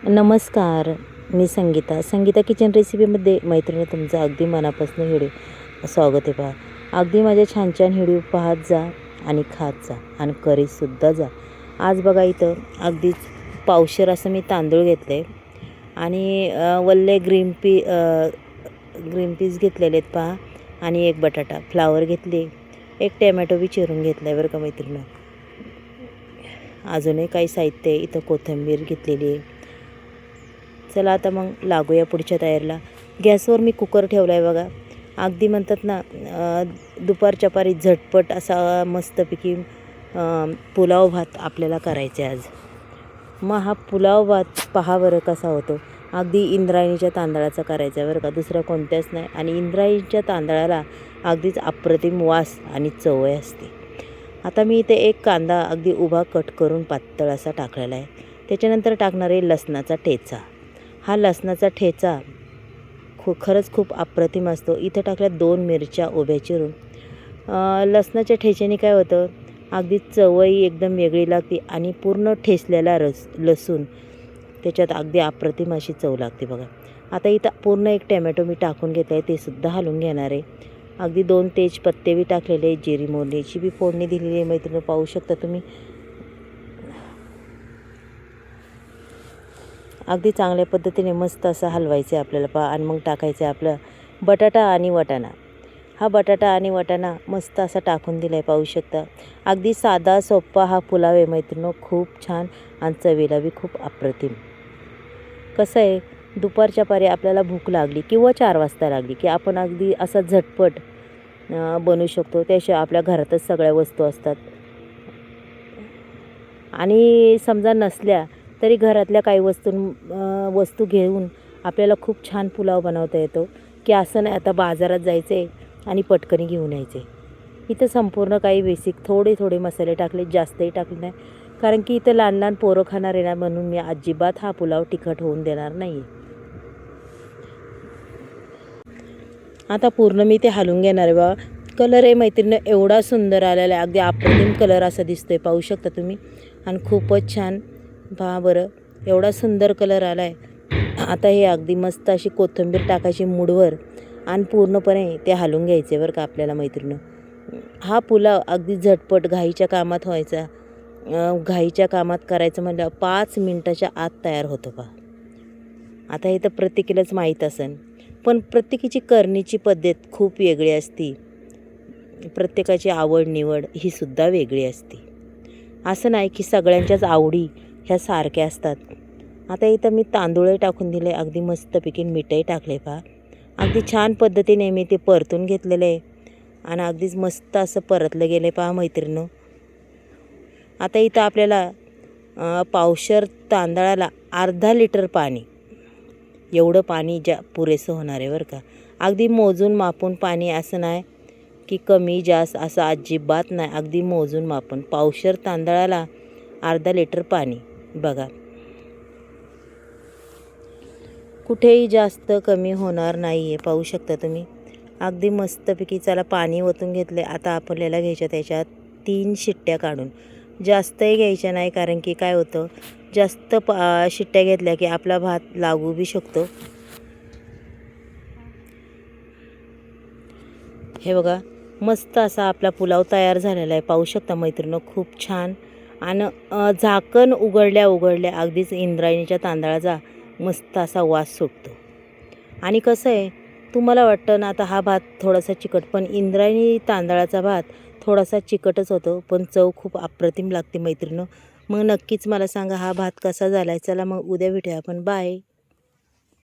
नमस्कार, मी संगीता किचन रेसिपीमध्ये मैत्रिणी तुमचं अगदी मनापासून व्हिडिओ स्वागत आहे. पहा, अगदी माझ्या छान छान व्हिडिओ पाहत जा आणि खात जा आणि करीतसुद्धा जा. आज बघा इथं अगदीच पावशेर असं मी तांदूळ घेतले आणि वल्ले ग्रीन पीस घेतलेले आहेत पहा, आणि एक बटाटा फ्लावर घेतली, एक टॅमॅटो बी चिरून घेतला आहे बरं का मैत्रिणी. अजूनही काही साहित्य आहे. इथं कोथिंबीर घेतलेली आहे. चला आता मग लागूया पुढच्या तयारीला. गॅसवर मी कुकर ठेवला आहे बघा. अगदी म्हणतात ना, दुपारच्या पारी झटपट असा मस्तपैकी पुलाव भात आपल्याला करायचा आहे आज. मग हा पुलाव भात पहा बरं कसा होतो. अगदी इंद्रायणीच्या तांदळाचा करायचा आहे बरं का, दुसरा कोणत्याच नाही. आणि इंद्रायणीच्या तांदळाला अगदीच अप्रतिम वास आणि चव असते. आता मी इथे एक कांदा अगदी उभा कट करून पातळ असा टाकलेला आहे. त्याच्यानंतर टाकणार आहे लसणाचा ठेचा. हा लसणाचा ठेचा खरंच खूप अप्रतिम असतो. इथं टाकल्या 2 मिरच्या उभ्या चिरून. लसणाच्या ठेच्याने काय होतं, अगदी चवही एकदम वेगळी लागते आणि पूर्ण ठेचलेला लसूण त्याच्यात अगदी अप्रतिम अशी चव लागते बघा. आता इथं पूर्ण एक टॅमॅटो मी टाकून घेत आहे, ते सुद्धा हलवून घेणार आहे. अगदी 2 तेजपत्ते बी टाकलेले, जिरी मोहरीची बी फोडणी दिलेली आहे मैत्रिणी, पाहू शकता तुम्ही. अगदी चांगल्या पद्धतीने मस्त असं हलवायचं आहे आपल्याला पहा. आणि मग टाकायचं आहे आपलं बटाटा आणि वाटाणा. हा बटाटा आणि वाटाणा मस्त असा टाकून दिला आहे, पाहू शकता. अगदी साधा सोपा हा पुलाव आहे मैत्रिणी, खूप छान आणि चवीला बी खूप अप्रतिम. कसं आहे, दुपारच्या पारी आपल्याला भूक लागली किंवा 4 वाजता लागली की आपण अगदी असा झटपट बनवू शकतो. त्याशिवाय आपल्या घरातच सगळ्या वस्तू असतात. आणि समजा नसल्या तरी घरातल्या काही वस्तू घेऊन आपल्याला खूप छान पुलाव बनवता येतो. की असं नाही आता बाजारात जायचं आहे आणि पटकनी घेऊन यायचे. इथं संपूर्ण काही बेसिक थोडे मसाले टाकले, जास्तही टाकले नाही, कारण की इथं लहान पोरं खाणार आहे ना, म्हणून मी अजिबात हा पुलाव तिखट होऊन देणार नाही. आता पूर्ण मी ते हलवून घेणार आहे बघा. कलर आहे मैत्रिणी एवढा सुंदर आलेला आहे, अगदी अप्रतिम कलर असा दिसतोय, पाहू शकता तुम्ही. आणि खूपच छान पहा बरं, एवढा सुंदर कलर आला आहे. आता हे अगदी मस्त अशी कोथिंबीर टाकायची मूडवर आणि पूर्णपणे ते हलवून घ्यायचे बरं का आपल्याला मैत्रिणी. हा पुलाव अगदी झटपट घाईच्या कामात व्हायचा, घाईच्या कामात करायचं म्हणलं 5 मिनटाच्या आत तयार होतो पहा. आता हे तर प्रत्येकीलाच माहीत असेल, पण प्रत्येकीची करण्याची पद्धत खूप वेगळी असते. प्रत्येकाची आवड निवड ही सुद्धा वेगळी असते. असं नाही की सगळ्यांच्याच आवडी ह्या सारख्या असतात. आता इथं मी तांदूळही टाकून दिले, अगदी मस्तपैकी मीठही टाकले पहा. अगदी छान पद्धतीने मी ते परतून घेतलेलं आहे आणि अगदीच मस्त असं परतलं गेलं आहे पहा मैत्रिणी. आता इथं आपल्याला पावशेर तांदळाला अर्धा लिटर पाणी, एवढं पाणी पुरेसं होणार आहे बरं का. अगदी मोजून मापून पाणी, असं नाही की कमी जास्त असं अजिबात नाही, अगदी मोजून मापून. पावशेर तांदळाला अर्धा लिटर पाणी बघा. कुठेही जास्त कमी होणार नाही आहे, पाहू शकता तुम्ही. अगदी मस्तपैकी चला पाणी ओतून घेतले. आता आपल्याला घ्यायच्या त्याच्यात 3 शिट्ट्या काढून. जास्तही घ्यायच्या नाही, कारण की काय होतं, जास्त शिट्ट्या घेतल्या की आपला भात लागू बी शकतो. हे बघा, मस्त असा आपला पुलाव तयार झालेला आहे, पाहू शकता मैत्रिणी, खूप छान. आणि झाकण उघडल्या अगदीच इंद्रायणीच्या तांदळाचा मस्त असा वास सुटतो. आणि कसं आहे, तुम्हाला वाटतं ना आता हा भात थोडासा चिकट, पण इंद्रायणी तांदळाचा भात थोडासा चिकटच होतो, पण चव खूप अप्रतिम लागते मैत्रिणी. मग नक्कीच मला सांगा हा भात कसा झाला आहे. चला मग उद्या भेटूया आपण. बाय.